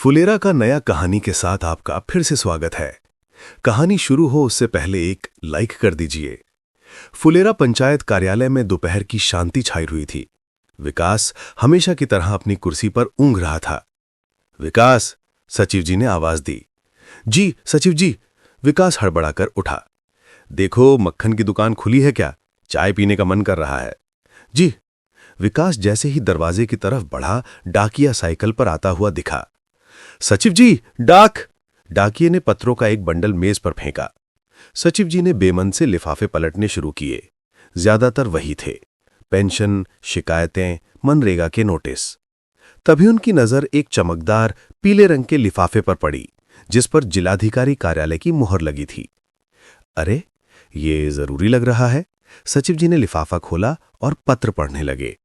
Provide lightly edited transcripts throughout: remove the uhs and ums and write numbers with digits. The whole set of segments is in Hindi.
फुलेरा का नया कहानी के साथ आपका फिर से स्वागत है। कहानी शुरू हो उससे पहले एक लाइक कर दीजिए। फुलेरा पंचायत कार्यालय में दोपहर की शांति छाई हुई थी। विकास हमेशा की तरह अपनी कुर्सी पर ऊँघ रहा था। विकास, सचिव जी ने आवाज दी। जी सचिव जी। विकास हड़बड़ाकर उठा। देखो, मक्खन की दुकान खुली है क्या? चाय पीने का मन कर रहा है। जी। विकास जैसे ही दरवाजे की तरफ बढ़ा, डाकिया साइकिल पर आता हुआ दिखा। सचिव जी, डाक! डाकिये ने पत्रों का एक बंडल मेज पर फेंका। सचिव जी ने बेमन से लिफाफे पलटने शुरू किए। ज्यादातर वही थे, पेंशन, शिकायतें, मनरेगा के नोटिस। तभी उनकी नजर एक चमकदार पीले रंग के लिफाफे पर पड़ी, जिस पर जिलाधिकारी कार्यालय की मुहर लगी थी। अरे, ये जरूरी लग रहा है। सचिव जी ने लिफाफा खोला और पत्र पढ़ने लगे।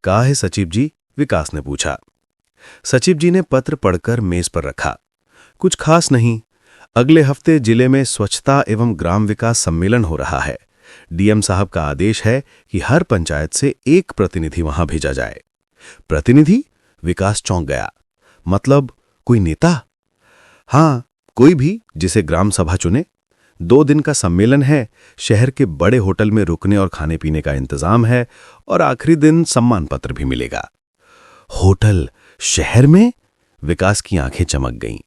कहा है सचिव जी? विकास ने पूछा। सचिव जी ने पत्र पढ़कर मेज पर रखा। कुछ खास नहीं। अगले हफ्ते जिले में स्वच्छता एवं ग्राम विकास सम्मेलन हो रहा है। डीएम साहब का आदेश है कि हर पंचायत से एक प्रतिनिधि वहां भेजा जाए। प्रतिनिधि? विकास चौंक गया। मतलब कोई नेता? हां, कोई भी जिसे ग्राम सभा चुने। 2 दिन का सम्मेलन है। शहर के बड़े होटल में रुकने और खाने पीने का इंतजाम है और आखिरी दिन सम्मान पत्र भी मिलेगा। होटल शहर में? विकास की आंखें चमक गईं।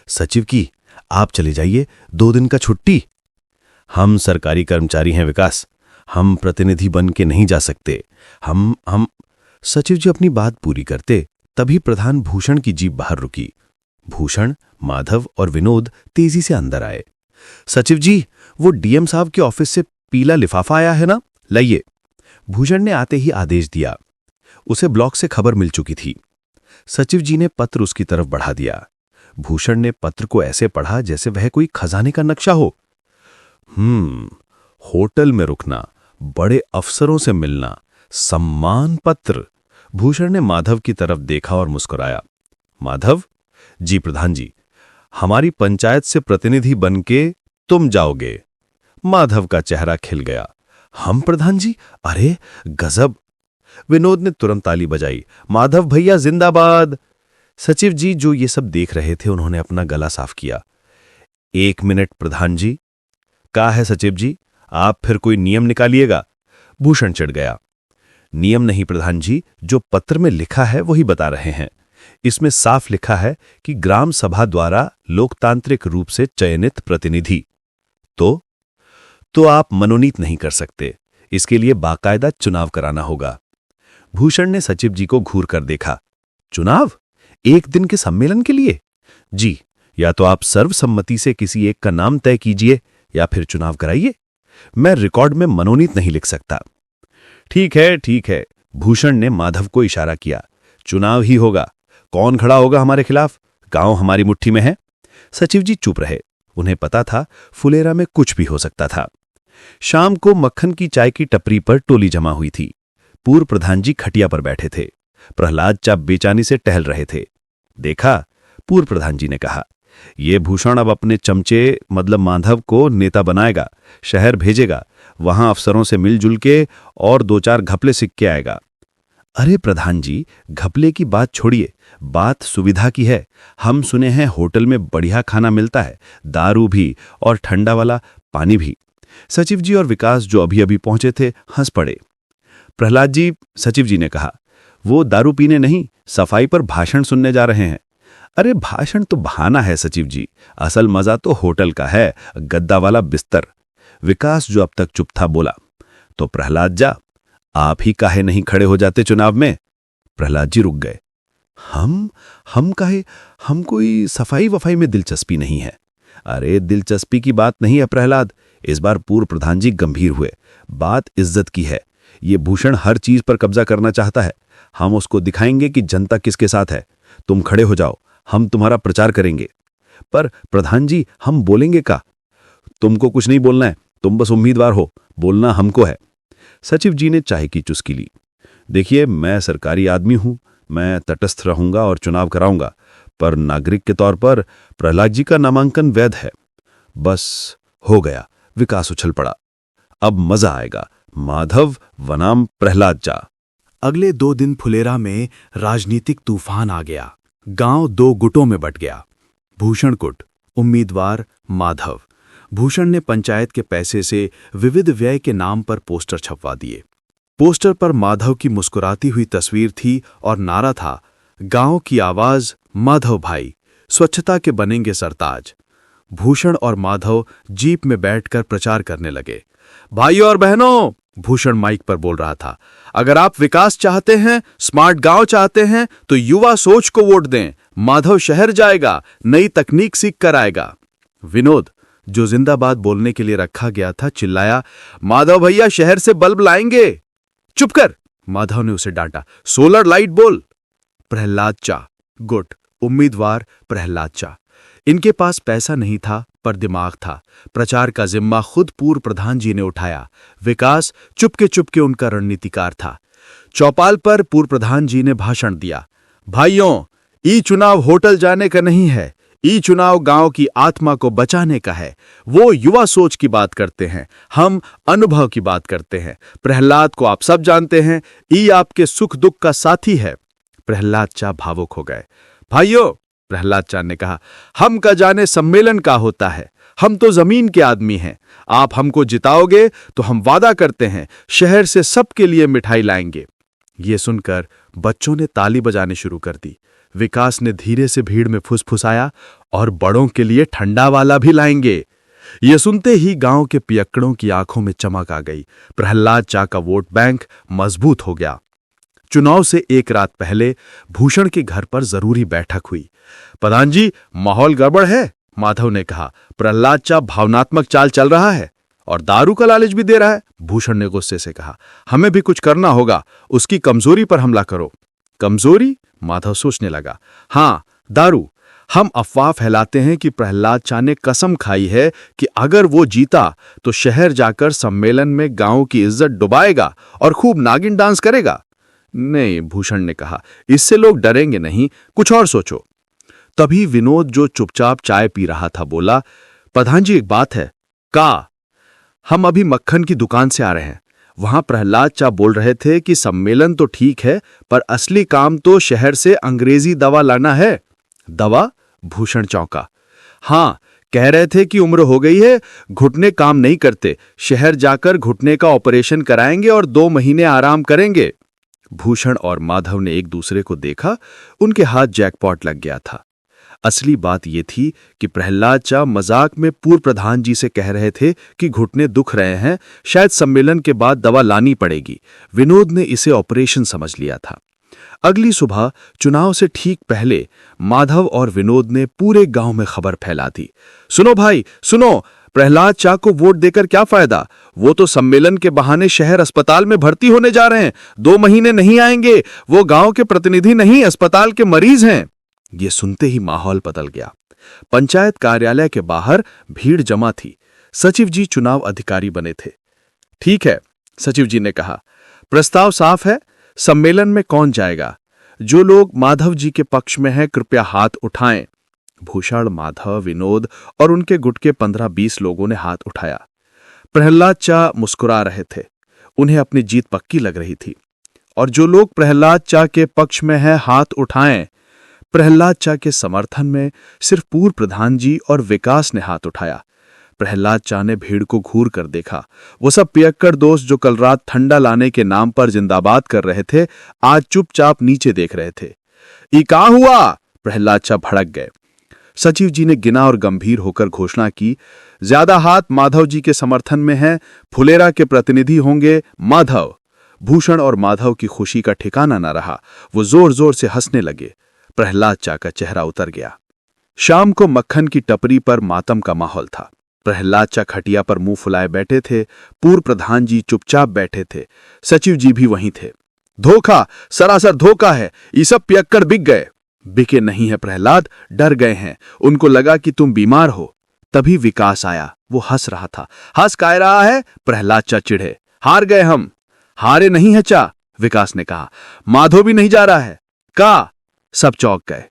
सचिव की, आप चले जाइए, 2 दिन का छुट्टी। हम सरकारी कर्मचारी हैं विकास, हम प्रतिनिधि बन के नहीं जा सकते। हम सचिव जी अपनी बात पूरी करते तभी प्रधान भूषण की जीप बाहर रुकी। भूषण, माधव और विनोद तेजी से अंदर आए। सचिव जी, वो डीएम साहब के ऑफिस से पीला लिफाफा आया है ना, लाइए। भूषण ने आते ही आदेश दिया। उसे ब्लॉक से खबर मिल चुकी थी। सचिव जी ने पत्र उसकी तरफ बढ़ा दिया। भूषण ने पत्र को ऐसे पढ़ा जैसे वह कोई खजाने का नक्शा हो। होटल में रुकना, बड़े अफसरों से मिलना, सम्मान पत्र। भूषण ने माधव की तरफ देखा और मुस्कुराया। माधव? जी प्रधान जी, हमारी पंचायत से प्रतिनिधि बनके तुम जाओगे। माधव का चेहरा खिल गया। हम प्रधान जी? अरे गजब! विनोद ने तुरंत ताली बजाई। माधव भैया जिंदाबाद! सचिव जी जो ये सब देख रहे थे, उन्होंने अपना गला साफ किया। 1 मिनट प्रधान जी। कहा है सचिव जी, आप फिर कोई नियम निकालिएगा? भूषण चिढ़ गया। नियम नहीं प्रधान जी, जो पत्र में लिखा है वही बता रहे हैं। इसमें साफ लिखा है कि ग्राम सभा द्वारा लोकतांत्रिक रूप से चयनित प्रतिनिधि। तो आप मनोनीत नहीं कर सकते। इसके लिए बाकायदा चुनाव कराना होगा। भूषण ने सचिव जी को घूर कर देखा। चुनाव? 1 दिन के सम्मेलन के लिए? जी, या तो आप सर्वसम्मति से किसी एक का नाम तय कीजिए या फिर चुनाव कराइए। मैं रिकॉर्ड में मनोनीत नहीं लिख सकता। ठीक है। भूषण ने माधव को इशारा किया। चुनाव ही होगा। कौन खड़ा होगा हमारे खिलाफ? गांव हमारी मुट्ठी में है। सचिव जी चुप रहे। उन्हें पता था फुलेरा में कुछ भी हो सकता था। शाम को मक्खन की चाय की टपरी पर टोली जमा हुई थी। पूर्व प्रधान जी खटिया पर बैठे थे। प्रहलाद चाप बेचानी से टहल रहे थे। देखा, पूर्व प्रधान जी ने कहा, ये भूषण अब अपने चमचे मतलब माधव को नेता बनाएगा, शहर भेजेगा, वहां अफसरों से मिलजुल के और 2-4 घपले सीख के आएगा। अरे प्रधान जी, घपले की बात छोड़िए, बात सुविधा की है। हम सुने हैं होटल में बढ़िया खाना मिलता है, दारू भी और ठंडा वाला पानी भी। सचिव जी और विकास जो अभी अभी पहुंचे थे हंस पड़े। प्रहलाद जी, सचिव जी ने कहा, वो दारू पीने नहीं, सफाई पर भाषण सुनने जा रहे हैं। अरे भाषण तो बहाना है सचिव जी, असल मजा तो होटल का है, गद्दा वाला बिस्तर। विकास जो अब तक चुप था बोला, तो प्रहलाद जा, आप ही काहे नहीं खड़े हो जाते चुनाव में? प्रहलाद जी रुक गए। हम काहे? हम कोई सफाई वफाई में दिलचस्पी नहीं है। अरे दिलचस्पी की बात नहीं है प्रहलाद, इस बार पूर्व प्रधान जी गंभीर हुए। बात इज्जत की है। ये भूषण हर चीज पर कब्जा करना चाहता है। हम उसको दिखाएंगे कि जनता किसके साथ है। तुम खड़े हो जाओ, हम तुम्हारा प्रचार करेंगे। पर प्रधान जी, हम बोलेंगे का? तुमको कुछ नहीं बोलना है, तुम बस उम्मीदवार हो, बोलना हमको है। सचिव जी ने चाय की चुस्की ली। देखिए, मैं सरकारी आदमी हूं, मैं तटस्थ रहूंगा और चुनाव कराऊंगा, पर नागरिक के तौर पर प्रहलाद जी का नामांकन वैध है। बस हो गया। विकास उछल पड़ा। अब मजा आएगा। माधव वनाम प्रहलाद जा। अगले 2 दिन फुलेरा में राजनीतिक तूफान आ गया। गांव दो गुटों में बट गया। भूषण गुट, उम्मीदवार माधव। भूषण ने पंचायत के पैसे से विविध व्यय के नाम पर पोस्टर छपवा दिए। पोस्टर पर माधव की मुस्कुराती हुई तस्वीर थी और नारा था, गांव की आवाज माधव भाई, स्वच्छता के बनेंगे सरताज। भूषण और माधव जीप में बैठकर प्रचार करने लगे। भाइयों और बहनों, भूषण माइक पर बोल रहा था, अगर आप विकास चाहते हैं, स्मार्ट गांव चाहते हैं, तो युवा सोच को वोट दें। माधव शहर जाएगा, नई तकनीक सीख कर आएगा। विनोद, जो जिंदाबाद बोलने के लिए रखा गया था, चिल्लाया, माधव भैया शहर से बल्ब लाएंगे। चुप कर, माधव ने उसे डांटा, सोलर लाइट बोल। प्रहलाद चा गुट, उम्मीदवार प्रहलाद चा। इनके पास पैसा नहीं था पर दिमाग था। प्रचार का जिम्मा खुद पूर्व प्रधान जी ने उठाया। विकास चुपके उनका रणनीतिकार था। चौपाल पर पूर्व प्रधान जी ने भाषण दिया, भाइयों, ई चुनाव होटल जाने का नहीं है, ई चुनाव गांव की आत्मा को बचाने का है। वो युवा सोच की बात करते हैं, हम अनुभव की बात करते हैं। प्रहलाद को आप सब जानते हैं, ई आपके सुख दुख का साथी है। प्रहलाद चा भावुक हो गए। भाइयों, प्रहलाद चा ने कहा, हम का जाने सम्मेलन का होता है, हम तो जमीन के आदमी हैं। आप हमको जिताओगे तो हम वादा करते हैं, शहर से सबके लिए मिठाई लाएंगे। ये सुनकर बच्चों ने ताली बजाने शुरू कर दी। विकास ने धीरे से भीड़ में फुसफुसाया, और बड़ों के लिए ठंडा वाला भी लाएंगे। ये सुनते ही गांव के पियक्कड़ों की आंखों में चमक आ गई। प्रहलाद चा का वोट बैंक मजबूत हो गया। चुनाव से एक रात पहले भूषण के घर पर जरूरी बैठक हुई। प्रधान जी, माहौल गड़बड़ है, माधव ने कहा। प्रहलाद चा भावनात्मक चाल चल रहा है और दारू का लालच भी दे रहा है। भूषण ने गुस्से से कहा, हमें भी कुछ करना होगा, उसकी कमजोरी पर हमला करो। कमजोरी? माधव सोचने लगा। हाँ, दारू। हम अफवाह फैलाते हैं कि प्रहलाद चा ने कसम खाई है कि अगर वो जीता तो शहर जाकर सम्मेलन में गांव की इज्जत डुबाएगा और खूब नागिन डांस करेगा। नहीं, भूषण ने कहा, इससे लोग डरेंगे नहीं, कुछ और सोचो। तभी विनोद, जो चुपचाप चाय पी रहा था, बोला, प्रधान जी एक बात है। का? हम अभी मक्खन की दुकान से आ रहे हैं। वहां प्रहलाद चा बोल रहे थे कि सम्मेलन तो ठीक है, पर असली काम तो शहर से अंग्रेजी दवा लाना है। दवा? भूषण चौंका। हाँ, कह रहे थे कि उम्र हो गई है, घुटने काम नहीं करते, शहर जाकर घुटने का ऑपरेशन कराएंगे और 2 महीने आराम करेंगे। भूषण और माधव ने एक दूसरे को देखा। उनके हाथ जैकपॉट लग गया था। असली बात यह थी कि प्रहलाद चा मजाक में पूर्व प्रधान जी से कह रहे थे कि घुटने दुख रहे हैं, शायद सम्मेलन के बाद दवा लानी पड़ेगी। विनोद ने इसे ऑपरेशन समझ लिया था। अगली सुबह चुनाव से ठीक पहले माधव और विनोद ने पूरे गांव में खबर फैला दी, सुनो भाई सुनो, प्रहलाद चा को वोट देकर क्या फायदा? वो तो सम्मेलन के बहाने शहर अस्पताल में भर्ती होने जा रहे हैं, 2 महीने नहीं आएंगे। वो गांव के प्रतिनिधि नहीं, अस्पताल के मरीज हैं। ये सुनते ही माहौल बदल गया। पंचायत कार्यालय के बाहर भीड़ जमा थी। सचिव जी चुनाव अधिकारी बने थे। ठीक है, सचिव जी ने कहा, प्रस्ताव साफ है, सम्मेलन में कौन जाएगा? जो लोग माधव जी के पक्ष में हैं, कृपया हाथ उठाएं। भूषण, माधव, विनोद और उनके गुट के 15-20 लोगों ने हाथ उठाया। प्रहलाद चा मुस्कुरा रहे थे, उन्हें अपनी जीत पक्की लग रही थी। और जो लोग प्रहलाद चा के पक्ष में हैं, हाथ उठाएं। प्रहलाद चा के समर्थन में सिर्फ पूर्व प्रधान जी और विकास ने हाथ उठाया। प्रहलाद चा ने भीड़ को घूर कर देखा। वो सब पियक्कड़ दोस्त जो कल रात ठंडा लाने के नाम पर जिंदाबाद कर रहे थे, आज चुपचाप नीचे देख रहे थे। ई का हुआ? प्रहलाद चा भड़क गए। सचिव जी ने गिना और गंभीर होकर घोषणा की, ज्यादा हाथ माधव जी के समर्थन में हैं, फुलेरा के प्रतिनिधि होंगे माधव। भूषण और माधव की खुशी का ठिकाना न रहा। वो जोर जोर से हंसने लगे। प्रहलाद चा का चेहरा उतर गया। शाम को मक्खन की टपरी पर मातम का माहौल था। प्रहलाद चा खटिया पर मुंह फुलाए बैठे थे। पूर्व प्रधान जी चुपचाप बैठे थे। सचिव जी भी वहीं थे। धोखा, सरासर धोखा है, ये सब पियक्कड़ बिक गए। बिके नहीं है प्रहलाद, डर गए हैं, उनको लगा कि तुम बीमार हो। तभी विकास आया। वो हंस रहा था। हंस काय रहा है? प्रहलाद चा चिढ़े। हार गए हम। हारे नहीं है चा, विकास ने कहा। माधव भी नहीं जा रहा है। का? सब चौंक गए।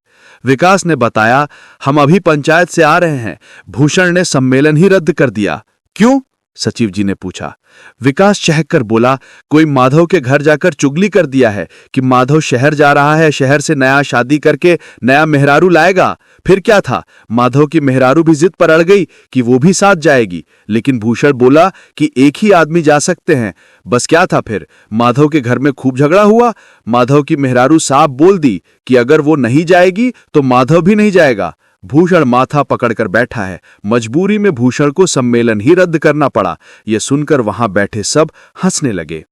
विकास ने बताया, हम अभी पंचायत से आ रहे हैं, भूषण ने सम्मेलन ही रद्द कर दिया। क्यों? सचिव जी ने पूछा। विकास चहक कर बोला, कोई माधव के घर जाकर चुगली कर दिया है कि माधव शहर जा रहा है, शहर से नया शादी करके नया मेहरारू लाएगा। फिर क्या था, माधव की मेहरारू भी जिद पर अड़ गई कि वो भी साथ जाएगी, लेकिन भूषण बोला कि एक ही आदमी जा सकते हैं। बस क्या था फिर, माधव के घर में खूब झगड़ा हुआ। माधव की मेहरारू साफ बोल दी कि अगर वो नहीं जाएगी तो माधव भी नहीं जाएगा। भूषण माथा पकड़कर बैठा है। मजबूरी में भूषण को सम्मेलन ही रद्द करना पड़ा। यह सुनकर वहां बैठे सब हंसने लगे।